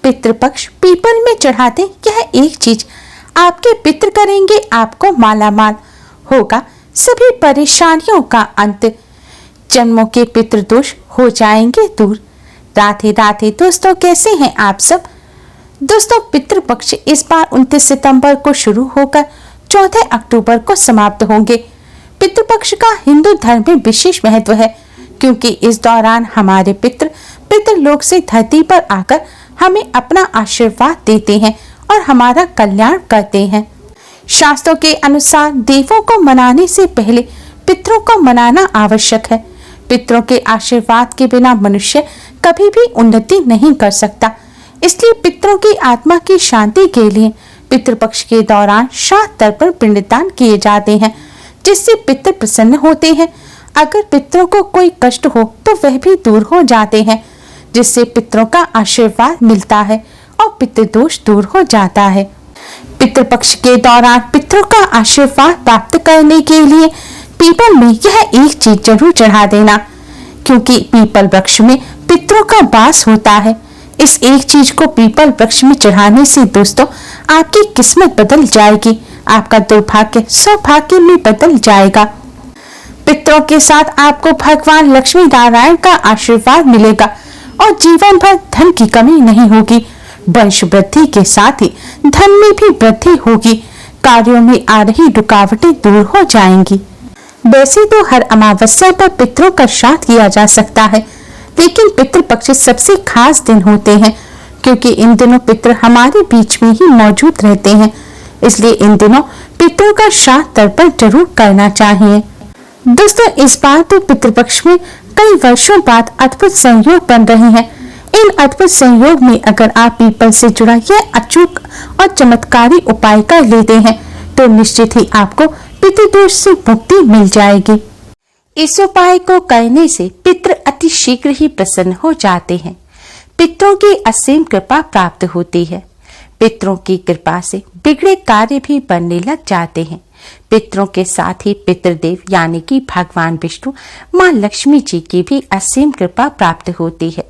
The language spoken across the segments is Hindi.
पितृपक्ष पीपल में चढ़ाते यह एक चीज, आपके पितृ करेंगे आपको मालामाल, होगा सभी परेशानियों का अंत, जन्मों के पितृदोष हो जाएंगे दूर। राधे राधे दोस्तों, कैसे हैं आप सब। दोस्तों, पितृपक्ष इस बार 29 सितंबर को शुरू होकर 14 अक्टूबर को समाप्त होंगे। पितृपक्ष का हिंदू धर्म में विशेष महत्व है, क्योंकि इस दौरान हमारे पितृलोक से धरती पर आकर हमें अपना आशीर्वाद देते हैं और हमारा कल्याण करते हैं। शास्त्रों के अनुसार देवों को मनाने से पहले पितरों को मनाना आवश्यक है। पितरों के आशीर्वाद के बिना मनुष्य कभी भी उन्नति नहीं कर सकता। इसलिए पितरों की आत्मा की शांति के लिए पितृपक्ष के दौरान श्राद्ध तर्पण पिंडदान किए जाते हैं, जिससे पितर प्रसन्न होते हैं। अगर पितरों को कोई कष्ट हो तो वह भी दूर हो जाते हैं, जिससे पितरों का आशीर्वाद मिलता है और पितृदोष दूर हो जाता है। पितृपक्ष के दौरान पितरों का आशीर्वाद प्राप्त करने के लिए पीपल में यह एक चीज जरूर चढ़ा देना, क्योंकि पीपल वृक्ष में पितरों का वास होता है। इस एक चीज को पीपल वृक्ष में चढ़ाने से दोस्तों आपकी किस्मत बदल जाएगी, आपका दुर्भाग्य सौभाग्य में बदल जाएगा। पितरों के साथ आपको भगवान लक्ष्मी नारायण का आशीर्वाद मिलेगा और जीवन भर धन की कमी नहीं होगी। वंश वृद्धि के साथ ही धन में भी वृद्धि होगी। कार्यों में आ रही रुकावटें दूर हो जाएंगी। वैसे तो हर अमावस्या पर पितरों का श्राद्ध किया जा सकता है, लेकिन पितृपक्ष सबसे खास दिन होते हैं, क्योंकि इन दिनों पितृ हमारे बीच में ही मौजूद रहते हैं। इसलिए इन दिनों पितरों का श्राद्ध तर्पण जरूर करना चाहिए। दोस्तों, इस बार तो पितृपक्ष में कई वर्षों बाद अद्भुत संयोग बन रहे हैं। इन अद्भुत संयोग में अगर आप पीपल से जुड़ा यह अचूक और चमत्कारी उपाय कर लेते हैं तो निश्चित ही आपको पितृदोष से मुक्ति मिल जाएगी। इस उपाय को करने से पितृ अति शीघ्र ही प्रसन्न हो जाते हैं। पितरों की असीम कृपा प्राप्त होती है। पितरों की कृपा से बिगड़े कार्य भी बनने लग जाते हैं। पितरों के साथ ही पितृदेव यानी कि भगवान विष्णु, माँ लक्ष्मी जी की भी असीम कृपा प्राप्त होती है।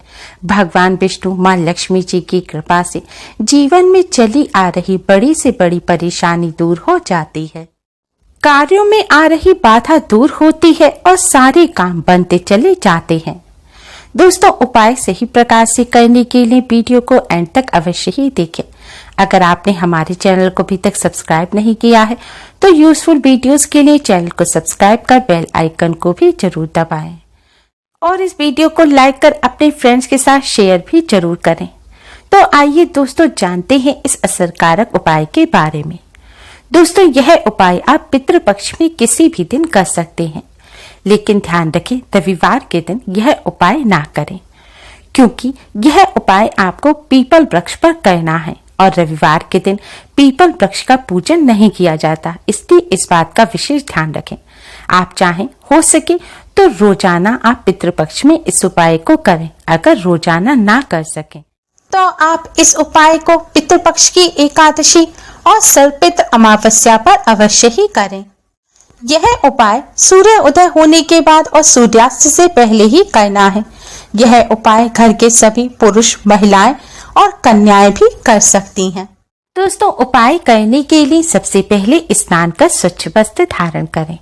भगवान विष्णु, माँ लक्ष्मी जी की कृपा से जीवन में चली आ रही बड़ी से बड़ी परेशानी दूर हो जाती है। कार्यों में आ रही बाधा दूर होती है और सारे काम बनते चले जाते हैं। दोस्तों, उपाय सही प्रकार से करने के लिए वीडियो को एंड तक अवश्य ही देखें। अगर आपने हमारे चैनल को अभी तक सब्सक्राइब नहीं किया है तो यूजफुल वीडियोस के लिए चैनल को सब्सक्राइब कर बेल आइकन को भी जरूर दबाएं और इस वीडियो को लाइक कर अपने फ्रेंड्स के साथ शेयर भी जरूर करें। तो आइए दोस्तों जानते हैं इस असरकारक उपाय के बारे में। दोस्तों, यह उपाय आप पितृपक्ष में किसी भी दिन कर सकते हैं, लेकिन ध्यान रखें रविवार के दिन यह उपाय ना करें, क्योंकि यह उपाय आपको पीपल वृक्ष पर करना है और रविवार के दिन पीपल वृक्ष का पूजन नहीं किया जाता। इसलिए इस बात का विशेष ध्यान रखें। आप चाहें हो सके तो रोजाना आप पितृपक्ष में इस उपाय को करें। अगर रोजाना ना कर सकें तो आप इस उपाय को पितृपक्ष की एकादशी और सर्वपितृ अमावस्या पर अवश्य ही करें। यह उपाय सूर्य उदय होने के बाद और सूर्यास्त से पहले ही करना है। यह उपाय घर के सभी पुरुष, महिलाएं और कन्याएं भी कर सकती हैं। दोस्तों, उपाय करने के लिए सबसे पहले स्नान कर स्वच्छ वस्त्र धारण करें।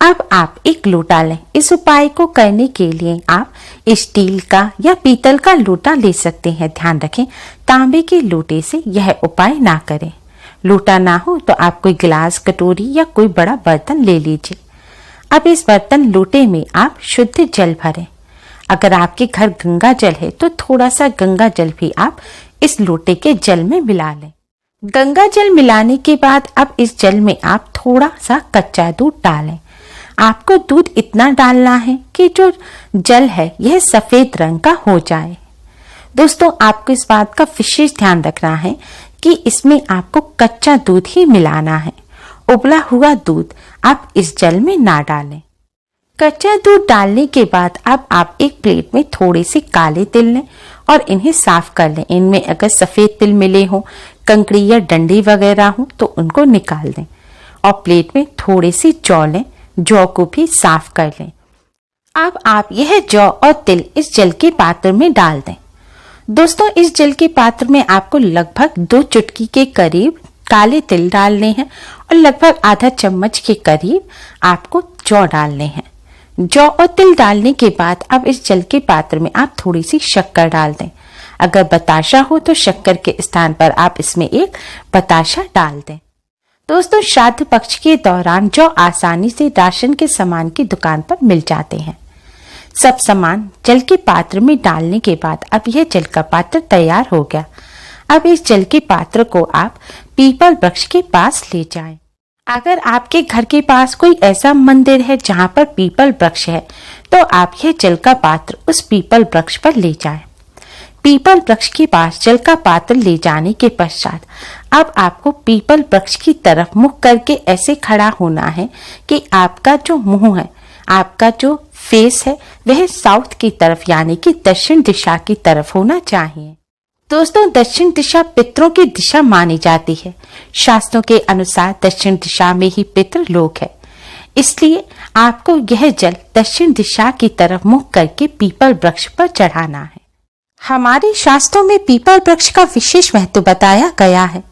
अब आप एक लोटा लें। इस उपाय को करने के लिए आप स्टील का या पीतल का लोटा ले सकते हैं। ध्यान रखें तांबे के लोटे से यह उपाय ना करें। लोटा ना हो तो आप कोई गिलास, कटोरी या कोई बड़ा बर्तन ले लीजिए। अब इस बर्तन लोटे में आप शुद्ध जल भरें। अगर आपके घर गंगा जल है तो थोड़ा सा गंगा जल भी आप इस लोटे के जल में मिला लें। गंगा जल मिलाने के बाद अब इस जल में आप थोड़ा सा कच्चा दूध डालें। आपको दूध इतना डालना है कि जो जल है यह सफेद रंग का हो जाए। दोस्तों, आपको इस बात का विशेष ध्यान रखना है कि इसमें आपको कच्चा दूध ही मिलाना है। उबला हुआ दूध आप इस जल में ना डालें। कच्चा दूध डालने के बाद अब आप एक प्लेट में थोड़े से काले तिल लें और इन्हें साफ कर लें। इनमें अगर सफेद तिल मिले हों, कंकड़ी या डंडी वगैरह हो तो उनको निकाल दें और प्लेट में थोड़े से जौ लें। जौ को भी साफ कर लें। अब आप यह जौ और तिल इस जल के पात्र में डाल दें। दोस्तों, इस जल के पात्र में आपको लगभग 2 चुटकी के करीब काले तिल डालने हैं और लगभग आधा चम्मच के करीब आपको जौ डालने हैं। जौ और तिल डालने के बाद अब इस जल के पात्र में आप थोड़ी सी शक्कर डाल दें। अगर बताशा हो तो शक्कर के स्थान पर आप इसमें एक बताशा डाल दें। दोस्तों, श्राद्ध पक्ष के दौरान जौ आसानी से राशन के सामान की दुकान पर मिल जाते हैं। सब सामान जल के पात्र में डालने के बाद अब यह जल का पात्र तैयार हो गया। अब इस जल के पात्र को आप पीपल वृक्ष के पास ले जाएं। अगर आपके घर के पास कोई ऐसा मंदिर है जहां पर पीपल वृक्ष है तो आप यह जल का पात्र उस पीपल वृक्ष पर ले जाएं। पीपल वृक्ष के पास जल का पात्र ले जाने के पश्चात अब आपको पीपल वृक्ष की तरफ मुख करके ऐसे खड़ा होना है कि आपका जो मुंह है, आपका जो फेस है, वह साउथ की तरफ यानी कि दक्षिण दिशा की तरफ होना चाहिए। दोस्तों, दक्षिण दिशा पितरों की दिशा मानी जाती है। शास्त्रों के अनुसार दक्षिण दिशा में ही पितृ लोक है, इसलिए आपको यह जल दक्षिण दिशा की तरफ मुख करके पीपल वृक्ष पर चढ़ाना है। हमारे शास्त्रों में पीपल वृक्ष का विशेष महत्व बताया गया है।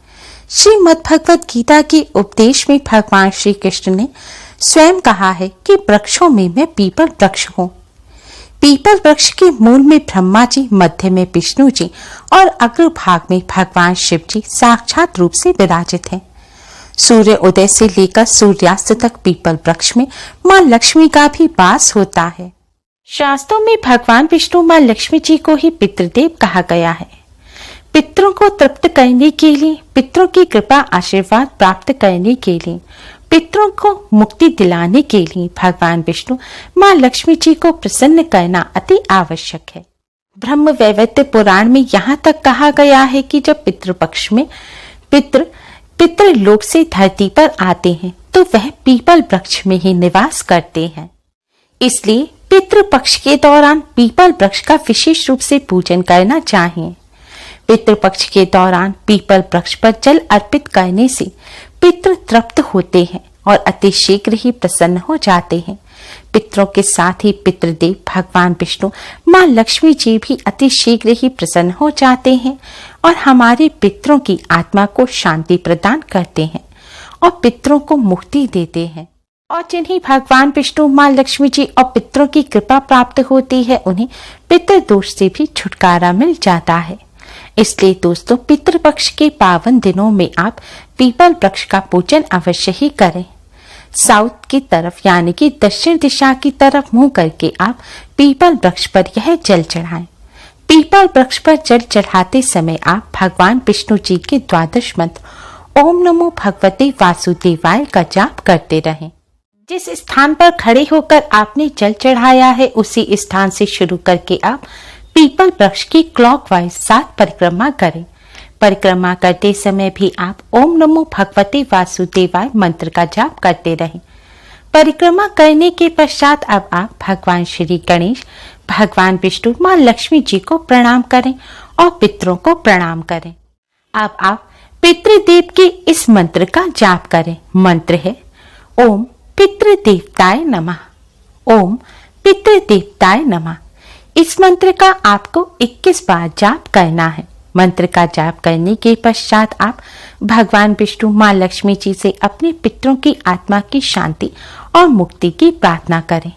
श्रीमद् भगवत गीता के उपदेश में भगवान श्री कृष्ण ने स्वयं कहा है कि वृक्षों में मैं पीपल वृक्ष हूँ। पीपल वृक्ष के मूल में ब्रह्मा जी, मध्य में विष्णु जी और अग्रभाग में भगवान शिव जी साक्षात रूप से विराजित हैं। सूर्य उदय से लेकर सूर्यास्त तक पीपल वृक्ष में मां लक्ष्मी का भी वास होता है। शास्त्रों में भगवान विष्णु मां लक्ष्मी जी को ही पितृदेव कहा गया है। पितरों को तृप्त करने के लिए, पितरों की कृपा आशीर्वाद प्राप्त करने के लिए, पितरों को मुक्ति दिलाने के लिए भगवान विष्णु मां लक्ष्मी जी को प्रसन्न करना अति आवश्यक है। ब्रह्म वैवर्त पुराण में यहाँ तक कहा गया है कि जब पितृपक्ष में पितृलोक से धरती पर आते हैं तो वह पीपल वृक्ष में ही निवास करते हैं। इसलिए पितृपक्ष के दौरान पीपल वृक्ष का विशेष रूप से पूजन करना चाहिए। पितृपक्ष के दौरान पीपल वृक्ष पर जल अर्पित करने से पितृ तृप्त होते हैं और अति शीघ्र ही प्रसन्न हो जाते हैं। पितरों के साथ ही पितृदेव भगवान विष्णु मां लक्ष्मी जी भी अति शीघ्र ही प्रसन्न हो जाते हैं और हमारे पितरों की आत्मा को शांति प्रदान करते हैं और पितरों को मुक्ति देते हैं। और जिन्हें भगवान विष्णु मां लक्ष्मी जी और पितरों की कृपा प्राप्त होती है उन्हें पितृदोष से भी छुटकारा मिल जाता है। इसलिए दोस्तों, पितृपक्ष के पावन दिनों में आप पीपल वृक्ष का पूजन अवश्य ही करें। साउथ की तरफ यानी कि दक्षिण दिशा की तरफ मुंह करके आप पीपल वृक्ष पर यह जल चढ़ाएं। पीपल वृक्ष पर जल चढ़ाते समय आप भगवान विष्णु जी के 12 मंत्र ओम नमो भगवते वासुदेवाय का जाप करते रहें। जिस स्थान पर खड़े होकर आपने जल चढ़ाया है उसी स्थान से शुरू करके आप पीपल वृक्ष की क्लॉकवाइज 7 परिक्रमा करें। परिक्रमा करते समय भी आप ओम नमो भगवते वासुदेवाय मंत्र का जाप करते रहें। परिक्रमा करने के पश्चात अब आप भगवान श्री गणेश, भगवान विष्णु, मां लक्ष्मी जी को प्रणाम करें और पितरों को प्रणाम करें। अब आप पितृदेव के इस मंत्र का जाप करें। मंत्र है ओम पितृदेवताय नमः, ओम पितृदेवताय नमः। इस मंत्र का आपको 21 बार जाप करना है। मंत्र का जाप करने के पश्चात आप भगवान विष्णु मां लक्ष्मी जी से अपने पितरों की आत्मा की शांति और मुक्ति की प्रार्थना करें।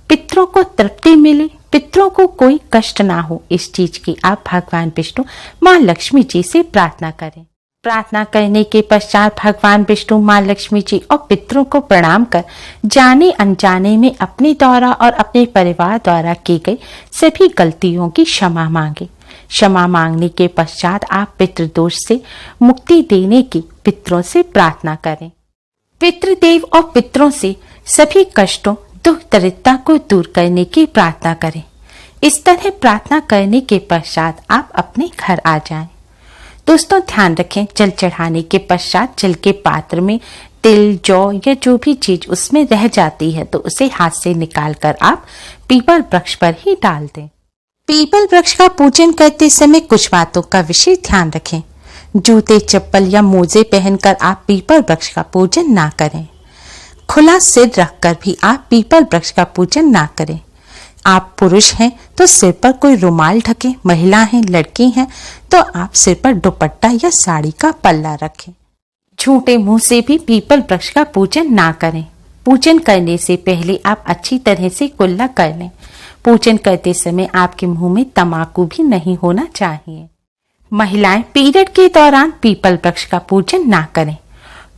पितरों को तृप्ति मिले, पितरों को कोई कष्ट ना हो, इस चीज की आप भगवान विष्णु मां लक्ष्मी जी से प्रार्थना करें। प्रार्थना करने के पश्चात भगवान विष्णु मां लक्ष्मी जी और पितरों को प्रणाम कर जाने अनजाने में अपने द्वारा और अपने परिवार द्वारा की गई सभी गलतियों की क्षमा मांगे। क्षमा मांगने के पश्चात आप पितृदोष से मुक्ति देने की पितरों से प्रार्थना करें। पितृदेव और पितरों से सभी कष्टों, दुख दरिद्रता को दूर करने की प्रार्थना करें। इस तरह प्रार्थना करने के पश्चात आप अपने घर आ जाएं। दोस्तों, ध्यान रखें, जल चढ़ाने के पश्चात जल के पात्र में तिल, जौ या जो भी चीज उसमें रह जाती है तो उसे हाथ से निकालकर आप पीपल वृक्ष पर ही डाल दें। पीपल वृक्ष का पूजन करते समय कुछ बातों का विशेष ध्यान रखें। जूते, चप्पल या मोजे पहनकर आप पीपल वृक्ष का पूजन ना करें। खुला सिर रखकर भी आप पीपल वृक्ष का पूजन ना करें। आप पुरुष हैं तो सिर पर कोई रुमाल ढकें, महिला हैं, लड़की हैं तो आप सिर पर दुपट्टा या साड़ी का पल्ला रखें। झूठे मुंह से भी पीपल वृक्ष का पूजन ना करें। पूजन करने से पहले आप अच्छी तरह से कुल्ला कर लें। पूजन करते समय आपके मुंह में तंबाकू भी नहीं होना चाहिए। महिलाएं पीरियड के दौरान पीपल वृक्ष का पूजन ना करें।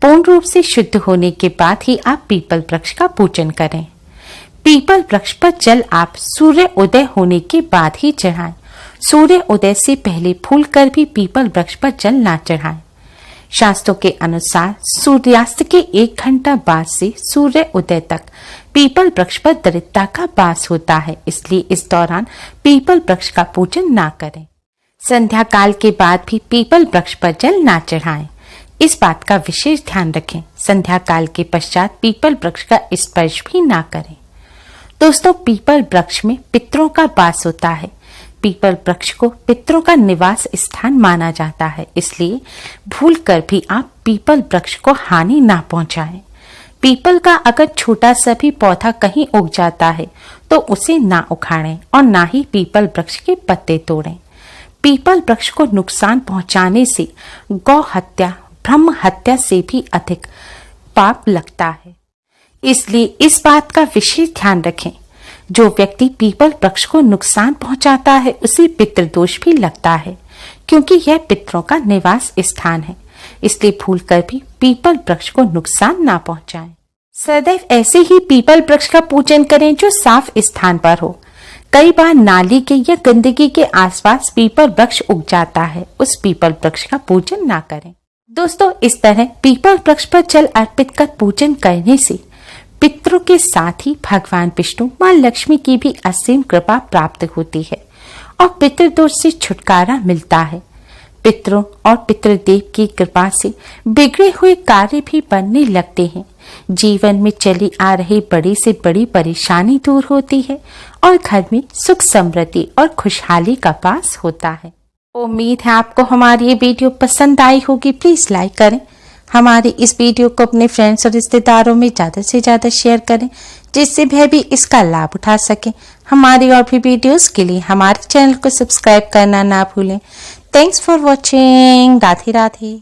पूर्ण रूप से शुद्ध होने के बाद ही आप पीपल वृक्ष का पूजन करें। पीपल वृक्ष पर जल आप सूर्य उदय होने के बाद ही चढ़ाएं। सूर्य उदय से पहले फूल कर भी पीपल वृक्ष पर जल ना चढ़ाएं। शास्त्रों के अनुसार सूर्यास्त के 1 घंटा बाद से सूर्य उदय तक पीपल वृक्ष पर दरिद्रता का वास होता है, इसलिए इस दौरान पीपल वृक्ष का पूजन ना करें। संध्या काल के बाद भी पीपल वृक्ष पर जल ना चढ़ाएं। इस बात का विशेष ध्यान रखें। संध्या काल के पश्चात पीपल वृक्ष का स्पर्श भी ना करें। दोस्तों, पीपल वृक्ष में पितरों का वास होता है। पीपल वृक्ष को पितरों का निवास स्थान माना जाता है, इसलिए भूलकर भी आप पीपल वृक्ष को हानि ना पहुंचाएं। पीपल का अगर छोटा सा भी पौधा कहीं उग जाता है तो उसे ना उखाड़ें और ना ही पीपल वृक्ष के पत्ते तोड़ें। पीपल वृक्ष को नुकसान पहुंचाने से गौ हत्या, ब्रह्म हत्या से भी अधिक पाप लगता है, इसलिए इस बात का विशेष ध्यान रखें। जो व्यक्ति पीपल वृक्ष को नुकसान पहुंचाता है उसे पितृदोष भी लगता है, क्योंकि यह पितरों का निवास स्थान है। इसलिए भूलकर भी पीपल वृक्ष को नुकसान ना पहुंचाएं। सदैव ऐसे ही पीपल वृक्ष का पूजन करें जो साफ स्थान पर हो। कई बार नाली के या गंदगी के आसपास पीपल वृक्ष उग जाता है, उस पीपल वृक्ष का पूजन ना करें। दोस्तों, इस तरह पीपल वृक्ष पर जल अर्पित कर पूजन करने से पितरों के साथ ही भगवान विष्णु, मां लक्ष्मी की भी असीम कृपा प्राप्त होती है और पितृदोष से छुटकारा मिलता है। पितरों और पितृदेव की कृपा से बिगड़े हुए कार्य भी बनने लगते हैं। जीवन में चली आ रही बड़ी से बड़ी परेशानी दूर होती है और घर में सुख, समृद्धि और खुशहाली का वास होता है। उम्मीद है आपको हमारी ये वीडियो पसंद आई होगी। प्लीज लाइक करें। हमारी इस वीडियो को अपने फ्रेंड्स और रिश्तेदारों में ज्यादा से ज्यादा शेयर करें, जिससे वह भी इसका लाभ उठा सकें। हमारी और भी वीडियोस के लिए हमारे चैनल को सब्सक्राइब करना ना भूलें। Thanks for watching. Radhe Radhe.